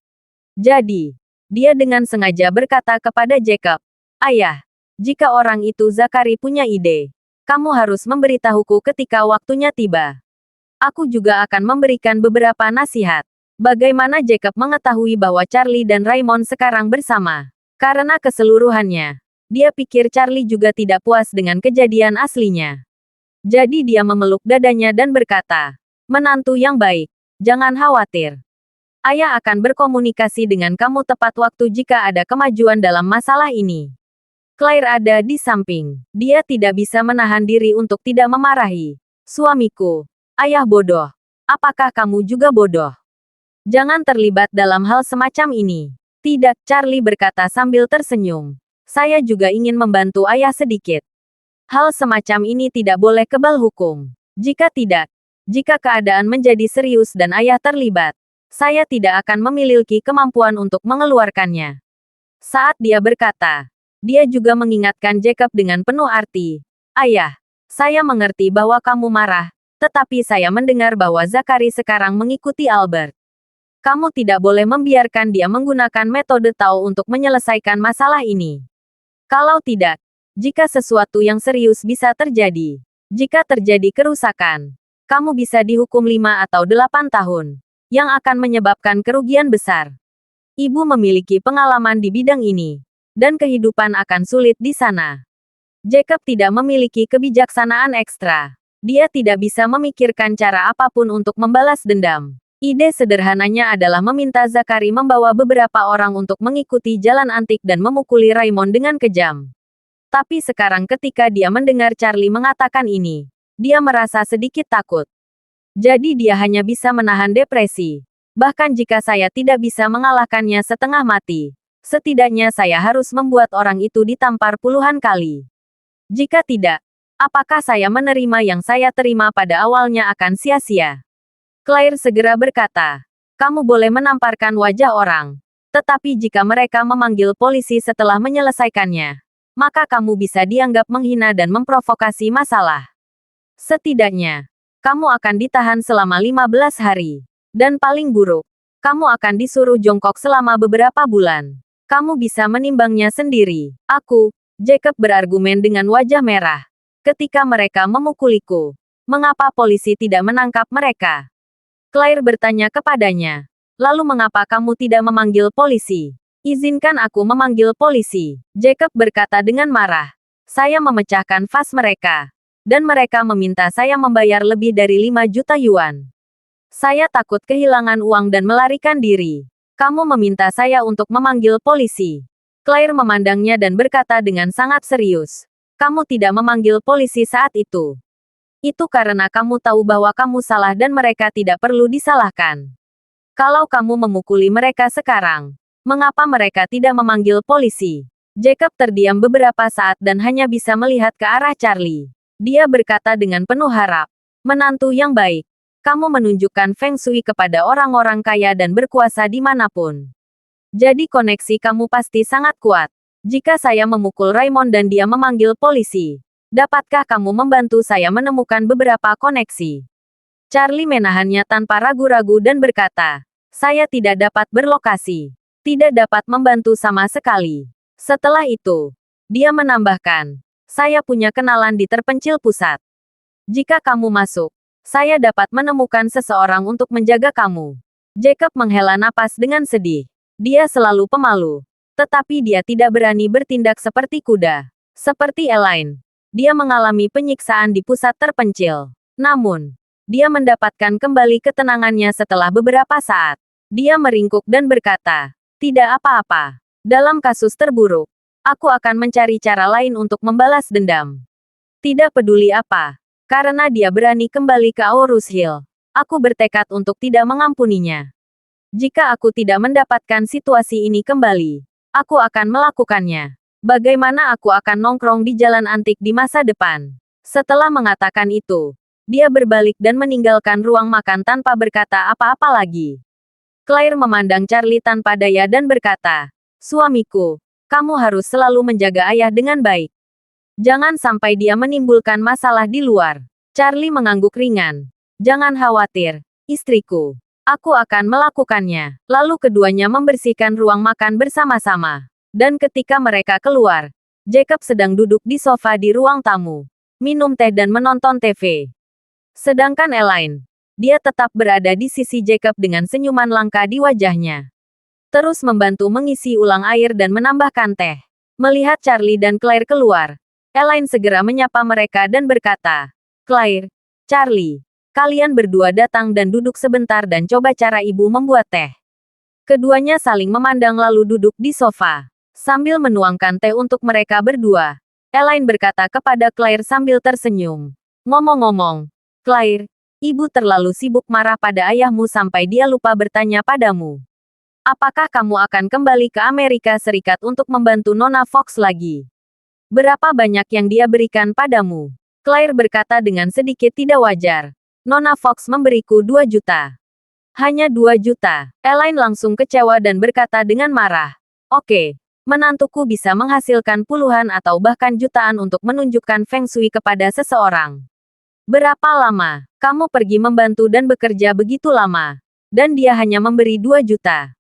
Jadi, dia dengan sengaja berkata kepada Jacob, ayah, Jika orang itu Zakari punya ide, kamu harus memberitahuku ketika waktunya tiba. Aku juga akan memberikan beberapa nasihat. Bagaimana Jacob mengetahui bahwa Charlie dan Raymond sekarang bersama? Karena keseluruhannya, dia pikir Charlie juga tidak puas dengan kejadian aslinya. Jadi dia memeluk dadanya dan berkata, "Menantu yang baik, jangan khawatir. Ayah akan berkomunikasi dengan kamu tepat waktu jika ada kemajuan dalam masalah ini." Claire ada di samping. Dia tidak bisa menahan diri untuk tidak memarahi. "Suamiku, ayah bodoh. Apakah kamu juga bodoh? Jangan terlibat dalam hal semacam ini." "Tidak," Charlie berkata sambil tersenyum. "Saya juga ingin membantu ayah sedikit. Hal semacam ini tidak boleh kebal hukum. Jika tidak, jika keadaan menjadi serius dan ayah terlibat, saya tidak akan memiliki kemampuan untuk mengeluarkannya." Saat dia berkata, dia juga mengingatkan Jacob dengan penuh arti. "Ayah, saya mengerti bahwa kamu marah, tetapi saya mendengar bahwa Zakari sekarang mengikuti Albert. Kamu tidak boleh membiarkan dia menggunakan metode Tao untuk menyelesaikan masalah ini. Kalau tidak, jika sesuatu yang serius bisa terjadi, jika terjadi kerusakan, kamu bisa dihukum 5 atau 8 tahun, yang akan menyebabkan kerugian besar. Ibu memiliki pengalaman di bidang ini, dan kehidupan akan sulit di sana." Jacob tidak memiliki kebijaksanaan ekstra. Dia tidak bisa memikirkan cara apapun untuk membalas dendam. Ide sederhananya adalah meminta Zakari membawa beberapa orang untuk mengikuti jalan antik dan memukuli Raymond dengan kejam. Tapi sekarang ketika dia mendengar Charlie mengatakan ini, dia merasa sedikit takut. Jadi dia hanya bisa menahan depresi. "Bahkan jika saya tidak bisa mengalahkannya setengah mati, setidaknya saya harus membuat orang itu ditampar puluhan kali. Jika tidak, apakah saya menerima yang saya terima pada awalnya akan sia-sia?" Claire segera berkata, "Kamu boleh menamparkan wajah orang. Tetapi jika mereka memanggil polisi setelah menyelesaikannya, maka kamu bisa dianggap menghina dan memprovokasi masalah. Setidaknya, kamu akan ditahan selama 15 hari. Dan paling buruk, kamu akan disuruh jongkok selama beberapa bulan. Kamu bisa menimbangnya sendiri." "Aku," Jacob berargumen dengan wajah merah. "Ketika mereka memukuliku, mengapa polisi tidak menangkap mereka?" Claire bertanya kepadanya, "Lalu mengapa kamu tidak memanggil polisi?" "Izinkan aku memanggil polisi," Jacob berkata dengan marah. "Saya memecahkan vas mereka. Dan mereka meminta saya membayar lebih dari 5 juta yuan. Saya takut kehilangan uang dan melarikan diri. Kamu meminta saya untuk memanggil polisi." Claire memandangnya dan berkata dengan sangat serius, "Kamu tidak memanggil polisi saat itu. Itu karena kamu tahu bahwa kamu salah dan mereka tidak perlu disalahkan. Kalau kamu memukuli mereka sekarang, mengapa mereka tidak memanggil polisi?" Jacob terdiam beberapa saat dan hanya bisa melihat ke arah Charlie. Dia berkata dengan penuh harap, "Menantu yang baik, kamu menunjukkan Feng Shui kepada orang-orang kaya dan berkuasa dimanapun. Jadi koneksi kamu pasti sangat kuat. Jika saya memukul Raymond dan dia memanggil polisi, dapatkah kamu membantu saya menemukan beberapa koneksi?" Charlie menahannya tanpa ragu-ragu dan berkata, "Saya tidak dapat berlokasi. Tidak dapat membantu sama sekali." Setelah itu, dia menambahkan, "Saya punya kenalan di terpencil pusat. Jika kamu masuk, saya dapat menemukan seseorang untuk menjaga kamu." Jacob menghela napas dengan sedih. Dia selalu pemalu. Tetapi dia tidak berani bertindak seperti kuda. Seperti Elaine, dia mengalami penyiksaan di pusat terpencil. Namun, dia mendapatkan kembali ketenangannya setelah beberapa saat. Dia meringkuk dan berkata, "Tidak apa-apa. Dalam kasus terburuk, aku akan mencari cara lain untuk membalas dendam. Tidak peduli apa. Karena dia berani kembali ke Aurus Hill, aku bertekad untuk tidak mengampuninya. Jika aku tidak mendapatkan situasi ini kembali, aku akan melakukannya. Bagaimana aku akan nongkrong di jalan antik di masa depan?" Setelah mengatakan itu, dia berbalik dan meninggalkan ruang makan tanpa berkata apa-apa lagi. Claire memandang Charlie tanpa daya dan berkata, "Suamiku, kamu harus selalu menjaga ayah dengan baik. Jangan sampai dia menimbulkan masalah di luar." Charlie mengangguk ringan. "Jangan khawatir, istriku. Aku akan melakukannya." Lalu keduanya membersihkan ruang makan bersama-sama. Dan ketika mereka keluar, Jacob sedang duduk di sofa di ruang tamu, minum teh dan menonton TV. Sedangkan Elaine, dia tetap berada di sisi Jacob dengan senyuman langka di wajahnya. Terus membantu mengisi ulang air dan menambahkan teh. Melihat Charlie dan Claire keluar, Elaine segera menyapa mereka dan berkata, "Claire, Charlie, kalian berdua datang dan duduk sebentar dan coba cara ibu membuat teh." Keduanya saling memandang lalu duduk di sofa. Sambil menuangkan teh untuk mereka berdua, Elaine berkata kepada Claire sambil tersenyum. "Ngomong-ngomong, Claire, ibu terlalu sibuk marah pada ayahmu sampai dia lupa bertanya padamu. Apakah kamu akan kembali ke Amerika Serikat untuk membantu Nona Fox lagi? Berapa banyak yang dia berikan padamu?" Claire berkata dengan sedikit tidak wajar. "Nona Fox memberiku 2 juta. Hanya 2 juta. Elaine langsung kecewa dan berkata dengan marah. "Oke, menantuku bisa menghasilkan puluhan atau bahkan jutaan untuk menunjukkan Feng Shui kepada seseorang. Berapa lama kamu pergi membantu dan bekerja begitu lama? Dan dia hanya memberi 2 juta.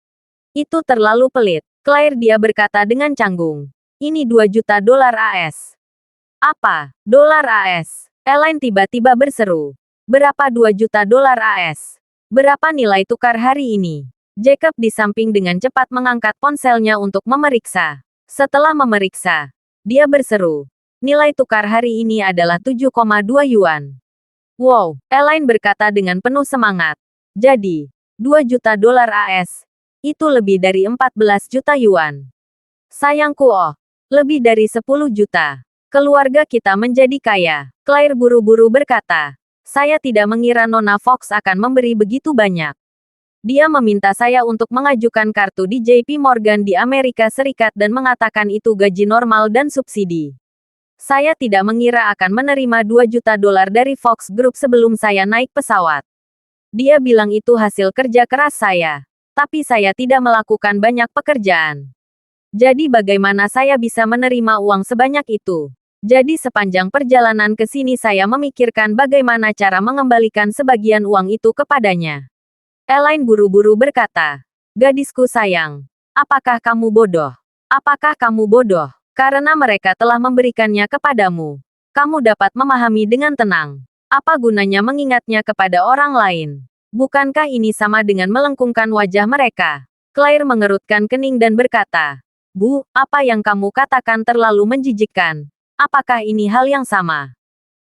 Itu terlalu pelit." Claire, dia berkata dengan canggung. "Ini 2 juta dolar AS. Apa? Dolar AS?" Elaine tiba-tiba berseru. "Berapa 2 juta dolar AS? Berapa nilai tukar hari ini?" Jacob di samping dengan cepat mengangkat ponselnya untuk memeriksa. Setelah memeriksa, dia berseru. "Nilai tukar hari ini adalah 7,2 yuan. Wow, Elaine berkata dengan penuh semangat. "Jadi, 2 juta dolar AS. Itu lebih dari 14 juta yuan. Sayangku, oh, lebih dari 10 juta. Keluarga kita menjadi kaya." Claire buru-buru berkata. "Saya tidak mengira Nona Fox akan memberi begitu banyak. Dia meminta saya untuk mengajukan kartu di JP Morgan di Amerika Serikat dan mengatakan itu gaji normal dan subsidi. Saya tidak mengira akan menerima 2 juta dolar dari Fox Group sebelum saya naik pesawat. Dia bilang itu hasil kerja keras saya. Tapi saya tidak melakukan banyak pekerjaan. Jadi bagaimana saya bisa menerima uang sebanyak itu? Jadi sepanjang perjalanan ke sini saya memikirkan bagaimana cara mengembalikan sebagian uang itu kepadanya." Elaine buru-buru berkata, "Gadisku sayang, apakah kamu bodoh? Apakah kamu bodoh? Karena mereka telah memberikannya kepadamu. Kamu dapat memahami dengan tenang. Apa gunanya mengingatnya kepada orang lain? Bukankah ini sama dengan melengkungkan wajah mereka?" Claire mengerutkan kening dan berkata, "Bu, apa yang kamu katakan terlalu menjijikkan. Apakah ini hal yang sama?"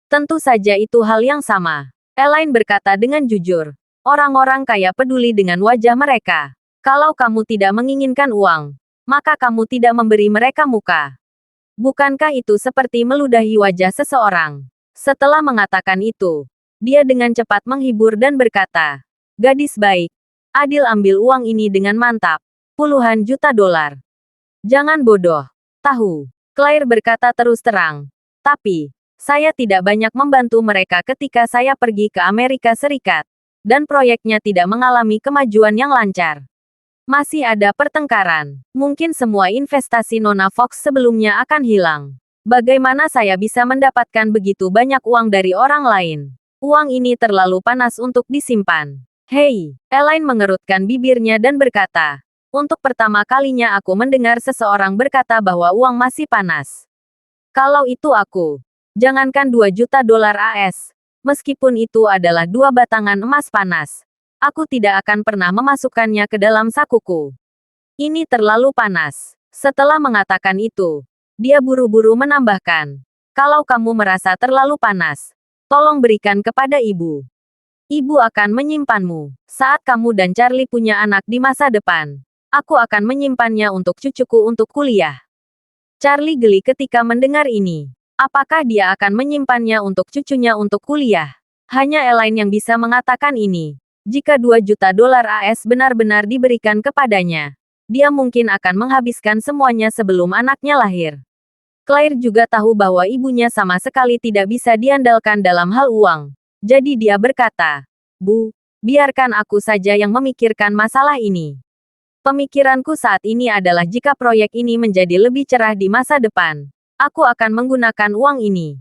"Tentu saja itu hal yang sama." Elaine berkata dengan jujur. "Orang-orang kaya peduli dengan wajah mereka. Kalau kamu tidak menginginkan uang, maka kamu tidak memberi mereka muka. Bukankah itu seperti meludahi wajah seseorang?" Setelah mengatakan itu, dia dengan cepat menghibur dan berkata, "Gadis baik. Adil ambil uang ini dengan mantap. Puluhan juta dolar. Jangan bodoh. Tahu." Claire berkata terus terang. "Tapi, saya tidak banyak membantu mereka ketika saya pergi ke Amerika Serikat. Dan proyeknya tidak mengalami kemajuan yang lancar. Masih ada pertengkaran. Mungkin semua investasi Nona Fox sebelumnya akan hilang. Bagaimana saya bisa mendapatkan begitu banyak uang dari orang lain? Uang ini terlalu panas untuk disimpan." "Hei," Elaine mengerutkan bibirnya dan berkata, "Untuk pertama kalinya aku mendengar seseorang berkata bahwa uang masih panas. Kalau itu aku. Jangankan 2 juta dolar AS. Meskipun itu adalah 2 batangan emas panas. Aku tidak akan pernah memasukkannya ke dalam sakuku. Ini terlalu panas." Setelah mengatakan itu, dia buru-buru menambahkan, "Kalau kamu merasa terlalu panas, tolong berikan kepada ibu. Ibu akan menyimpanmu. Saat kamu dan Charlie punya anak di masa depan, aku akan menyimpannya untuk cucuku untuk kuliah." Charlie geli ketika mendengar ini. Apakah dia akan menyimpannya untuk cucunya untuk kuliah? Hanya Elaine yang bisa mengatakan ini. Jika 2 juta dolar AS benar-benar diberikan kepadanya, dia mungkin akan menghabiskan semuanya sebelum anaknya lahir. Claire juga tahu bahwa ibunya sama sekali tidak bisa diandalkan dalam hal uang. Jadi dia berkata, "Bu, biarkan aku saja yang memikirkan masalah ini. Pemikiranku saat ini adalah jika proyek ini menjadi lebih cerah di masa depan, aku akan menggunakan uang ini.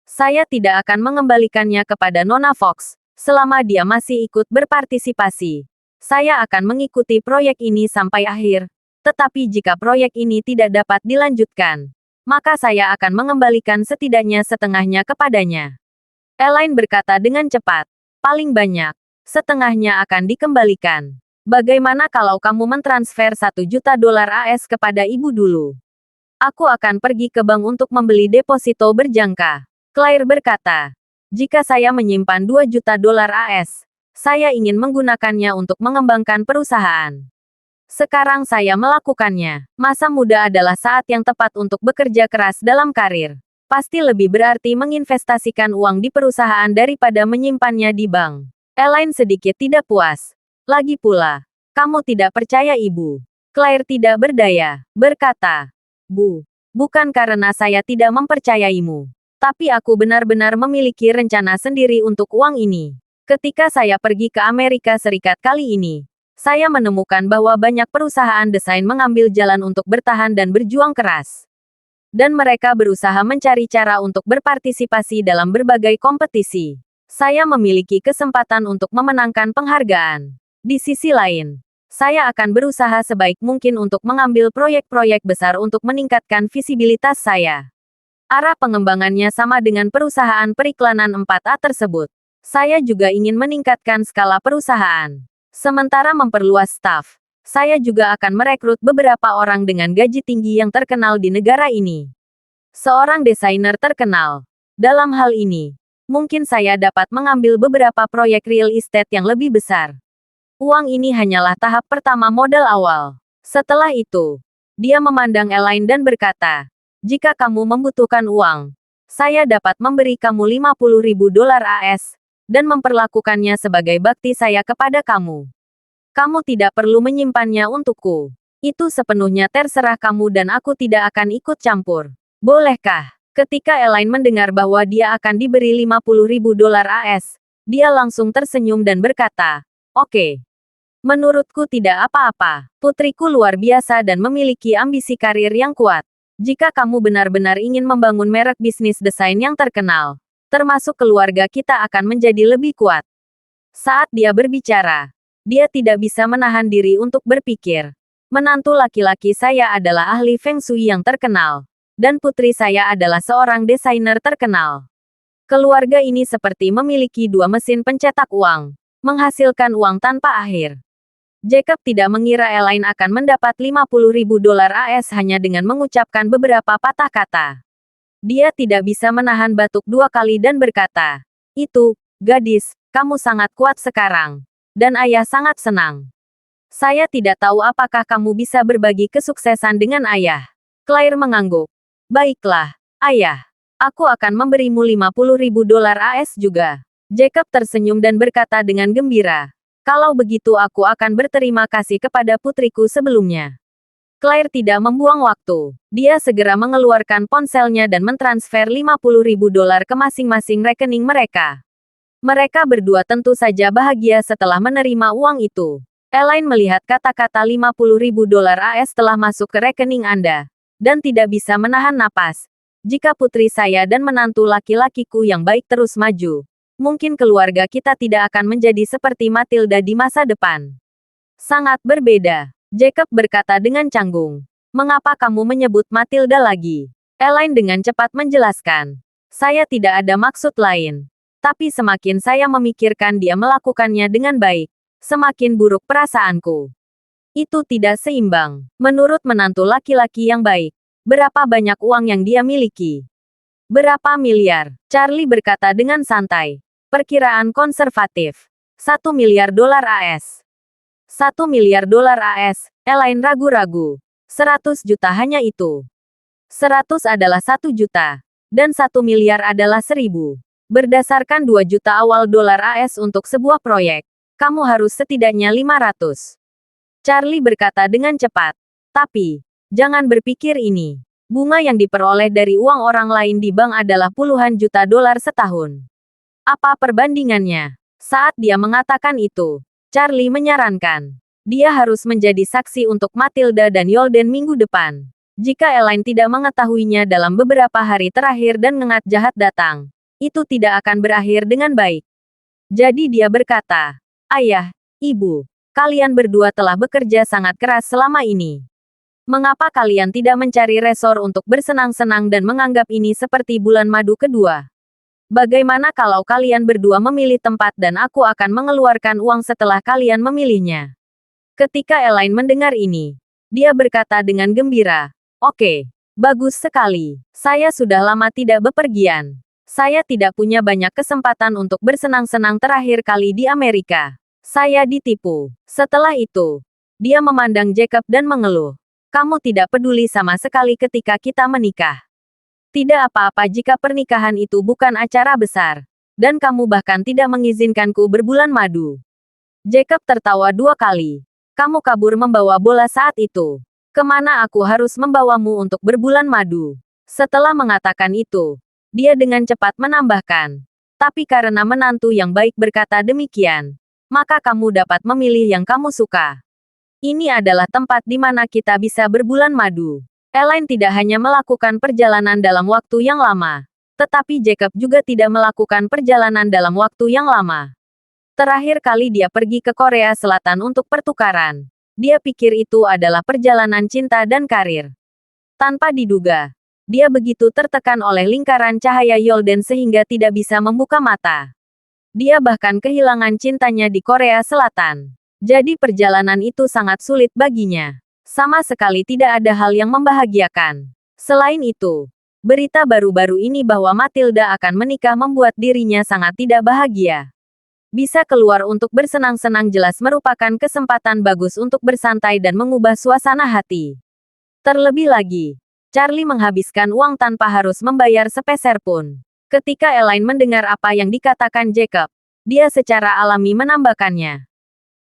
Saya tidak akan mengembalikannya kepada Nona Fox, selama dia masih ikut berpartisipasi. Saya akan mengikuti proyek ini sampai akhir. Tetapi jika proyek ini tidak dapat dilanjutkan, maka saya akan mengembalikan setidaknya setengahnya kepadanya. Elaine berkata dengan cepat. Paling banyak, setengahnya akan dikembalikan. Bagaimana kalau kamu mentransfer 1 juta dolar AS kepada ibu dulu? Aku akan pergi ke bank untuk membeli deposito berjangka. Claire berkata. Jika saya menyimpan 2 juta dolar AS, saya ingin menggunakannya untuk mengembangkan perusahaan. Sekarang saya melakukannya. Masa muda adalah saat yang tepat untuk bekerja keras dalam karir. Pasti lebih berarti menginvestasikan uang di perusahaan daripada menyimpannya di bank. Elaine sedikit tidak puas. Lagi pula, kamu tidak percaya ibu. Claire tidak berdaya, berkata. Bu, bukan karena saya tidak mempercayaimu. Tapi aku benar-benar memiliki rencana sendiri untuk uang ini. Ketika saya pergi ke Amerika Serikat kali ini, saya menemukan bahwa banyak perusahaan desain mengambil jalan untuk bertahan dan berjuang keras. Dan mereka berusaha mencari cara untuk berpartisipasi dalam berbagai kompetisi. Saya memiliki kesempatan untuk memenangkan penghargaan. Di sisi lain, saya akan berusaha sebaik mungkin untuk mengambil proyek-proyek besar untuk meningkatkan visibilitas saya. Arah pengembangannya sama dengan perusahaan periklanan 4A tersebut. Saya juga ingin meningkatkan skala perusahaan. Sementara memperluas staf, saya juga akan merekrut beberapa orang dengan gaji tinggi yang terkenal di negara ini. Seorang desainer terkenal. Dalam hal ini, mungkin saya dapat mengambil beberapa proyek real estate yang lebih besar. Uang ini hanyalah tahap pertama modal awal. Setelah itu, dia memandang Elaine dan berkata, jika kamu membutuhkan uang, saya dapat memberi kamu 50.000 dolar AS, dan memperlakukannya sebagai bakti saya kepada kamu. Kamu tidak perlu menyimpannya untukku. Itu sepenuhnya terserah kamu dan aku tidak akan ikut campur. Bolehkah? Ketika Elaine mendengar bahwa dia akan diberi 50.000 dolar AS, dia langsung tersenyum dan berkata, oke. Menurutku tidak apa-apa. Putriku luar biasa dan memiliki ambisi karir yang kuat. Jika kamu benar-benar ingin membangun merek bisnis desain yang terkenal, termasuk keluarga kita akan menjadi lebih kuat. Saat dia berbicara, dia tidak bisa menahan diri untuk berpikir. Menantu laki-laki saya adalah ahli Feng Shui yang terkenal, dan putri saya adalah seorang desainer terkenal. Keluarga ini seperti memiliki 2 mesin pencetak uang, menghasilkan uang tanpa akhir. Jacob tidak mengira Elaine akan mendapat 50.000 dolar AS hanya dengan mengucapkan beberapa patah kata. Dia tidak bisa menahan batuk 2 kali dan berkata, itu, gadis, kamu sangat kuat sekarang. Dan ayah sangat senang. Saya tidak tahu apakah kamu bisa berbagi kesuksesan dengan ayah. Claire mengangguk. Baiklah, ayah. Aku akan memberimu 50.000 dolar AS juga. Jacob tersenyum dan berkata dengan gembira. Kalau begitu aku akan berterima kasih kepada putriku sebelumnya. Claire tidak membuang waktu. Dia segera mengeluarkan ponselnya dan mentransfer 50.000 dolar ke masing-masing rekening mereka. Mereka berdua tentu saja bahagia setelah menerima uang itu. Elaine melihat kata-kata 50.000 dolar AS telah masuk ke rekening Anda. Dan tidak bisa menahan napas. Jika putri saya dan menantu laki-lakiku yang baik terus maju, mungkin keluarga kita tidak akan menjadi seperti Matilda di masa depan. Sangat berbeda. Jacob berkata dengan canggung. Mengapa kamu menyebut Matilda lagi? Elaine dengan cepat menjelaskan. Saya tidak ada maksud lain. Tapi semakin saya memikirkan dia melakukannya dengan baik, semakin buruk perasaanku. Itu tidak seimbang. Menurut menantu laki-laki yang baik, berapa banyak uang yang dia miliki? Berapa miliar? Charlie berkata dengan santai. Perkiraan konservatif. 1 miliar dolar AS. 1 miliar dolar AS, Elaine ragu-ragu. 100 juta hanya itu. 100 adalah 1 juta. Dan 1 miliar adalah 1000. Berdasarkan 2 juta awal dolar AS untuk sebuah proyek, kamu harus setidaknya 500. Charlie berkata dengan cepat. Tapi, jangan berpikir ini. Bunga yang diperoleh dari uang orang lain di bank adalah puluhan juta dolar setahun. Apa perbandingannya? Saat dia mengatakan itu, Charlie menyarankan. Dia harus menjadi saksi untuk Matilda dan Yolden minggu depan. Jika Elaine tidak mengetahuinya dalam beberapa hari terakhir dan ngengat jahat datang, itu tidak akan berakhir dengan baik. Jadi dia berkata, Ayah, Ibu, kalian berdua telah bekerja sangat keras selama ini. Mengapa kalian tidak mencari resor untuk bersenang-senang dan menganggap ini seperti bulan madu kedua? Bagaimana kalau kalian berdua memilih tempat dan aku akan mengeluarkan uang setelah kalian memilihnya? Ketika Elaine mendengar ini, dia berkata dengan gembira, "Oke, bagus sekali. Saya sudah lama tidak bepergian. Saya tidak punya banyak kesempatan untuk bersenang-senang terakhir kali di Amerika. Saya ditipu." Setelah itu, dia memandang Jacob dan mengeluh. "Kamu tidak peduli sama sekali ketika kita menikah. Tidak apa-apa jika pernikahan itu bukan acara besar. Dan kamu bahkan tidak mengizinkanku berbulan madu." Jacob tertawa 2 kali. "Kamu kabur membawa bola saat itu. Kemana aku harus membawamu untuk berbulan madu?" Setelah mengatakan itu, dia dengan cepat menambahkan, "Tapi karena menantu yang baik berkata demikian, maka kamu dapat memilih yang kamu suka. Ini adalah tempat di mana kita bisa berbulan madu." Elaine tidak hanya melakukan perjalanan dalam waktu yang lama, tetapi Jacob juga tidak melakukan perjalanan dalam waktu yang lama. Terakhir kali dia pergi ke Korea Selatan untuk pertukaran. Dia pikir itu adalah perjalanan cinta dan karir. Tanpa diduga, dia begitu tertekan oleh lingkaran cahaya Yolden sehingga tidak bisa membuka mata. Dia bahkan kehilangan cintanya di Korea Selatan. Jadi perjalanan itu sangat sulit baginya. Sama sekali tidak ada hal yang membahagiakan. Selain itu, berita baru-baru ini bahwa Matilda akan menikah membuat dirinya sangat tidak bahagia. Bisa keluar untuk bersenang-senang jelas merupakan kesempatan bagus untuk bersantai dan mengubah suasana hati. Terlebih lagi, Charlie menghabiskan uang tanpa harus membayar sepeser pun. Ketika Elaine mendengar apa yang dikatakan Jacob, dia secara alami menambahkannya.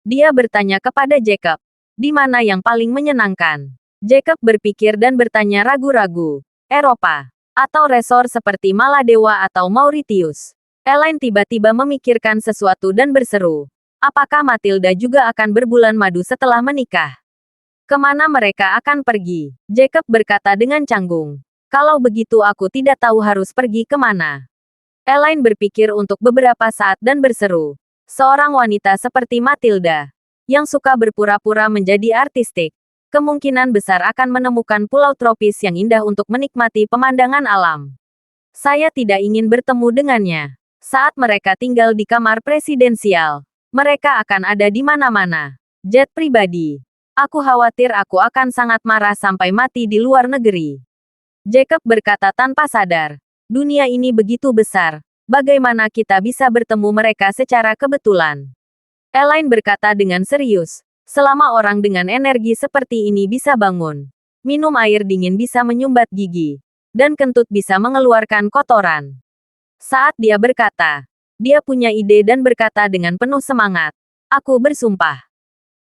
Dia bertanya kepada Jacob, "Di mana yang paling menyenangkan?" Jacob berpikir dan bertanya ragu-ragu. "Eropa. Atau resor seperti Maladewa atau Mauritius." Elaine tiba-tiba memikirkan sesuatu dan berseru, "Apakah Matilda juga akan berbulan madu setelah menikah? Kemana mereka akan pergi?" Jacob berkata dengan canggung, "Kalau begitu aku tidak tahu harus pergi kemana." Elaine berpikir untuk beberapa saat dan berseru, "Seorang wanita seperti Matilda, yang suka berpura-pura menjadi artistik, kemungkinan besar akan menemukan pulau tropis yang indah untuk menikmati pemandangan alam. Saya tidak ingin bertemu dengannya. Saat mereka tinggal di kamar presidensial, mereka akan ada di mana-mana. Jet pribadi. Aku khawatir aku akan sangat marah sampai mati di luar negeri." Jacob berkata tanpa sadar, "Dunia ini begitu besar. Bagaimana kita bisa bertemu mereka secara kebetulan?" Elaine berkata dengan serius, "Selama orang dengan energi seperti ini bisa bangun, minum air dingin bisa menyumbat gigi, dan kentut bisa mengeluarkan kotoran." Saat dia berkata, dia punya ide dan berkata dengan penuh semangat, "Aku bersumpah.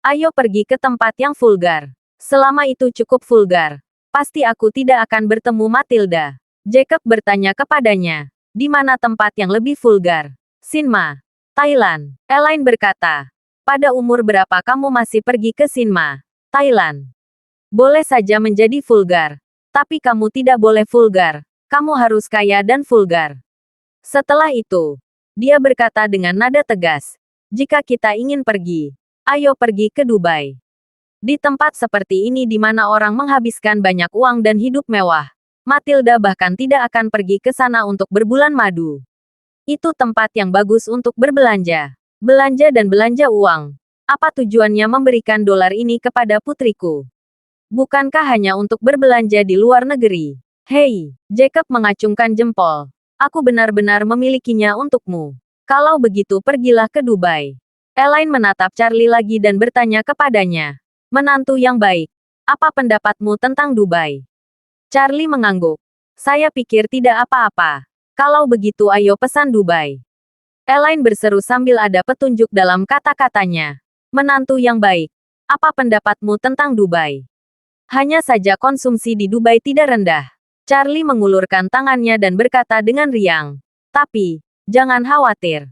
Ayo pergi ke tempat yang vulgar. Selama itu cukup vulgar, pasti aku tidak akan bertemu Matilda." Jacob bertanya kepadanya, "Di mana tempat yang lebih vulgar?" "Sinma, Thailand." Elaine berkata, "Pada umur berapa kamu masih pergi ke Sinma, Thailand? Boleh saja menjadi vulgar, tapi kamu tidak boleh vulgar. Kamu harus kaya dan vulgar." Setelah itu, dia berkata dengan nada tegas, "Jika kita ingin pergi, ayo pergi ke Dubai. Di tempat seperti ini di mana orang menghabiskan banyak uang dan hidup mewah, Matilda bahkan tidak akan pergi ke sana untuk berbulan madu. Itu tempat yang bagus untuk berbelanja. Belanja dan belanja uang. Apa tujuannya memberikan dolar ini kepada putriku? Bukankah hanya untuk berbelanja di luar negeri?" "Hei," Jacob mengacungkan jempol. "Aku benar-benar memilikinya untukmu. Kalau begitu pergilah ke Dubai." Elaine menatap Charlie lagi dan bertanya kepadanya, "Menantu yang baik, apa pendapatmu tentang Dubai?" Charlie mengangguk. "Saya pikir tidak apa-apa. Kalau begitu ayo pesan Dubai." Elaine berseru sambil ada petunjuk dalam kata-katanya. "Menantu yang baik, apa pendapatmu tentang Dubai? Hanya saja konsumsi di Dubai tidak rendah." Charlie mengulurkan tangannya dan berkata dengan riang, "Tapi, jangan khawatir.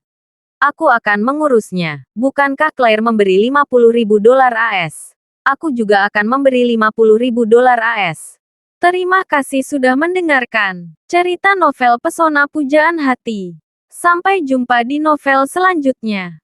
Aku akan mengurusnya. Bukankah Claire memberi 50.000 dolar AS? Aku juga akan memberi 50.000 dolar AS." Terima kasih sudah mendengarkan cerita novel Pesona Pujaan Hati. Sampai jumpa di novel selanjutnya.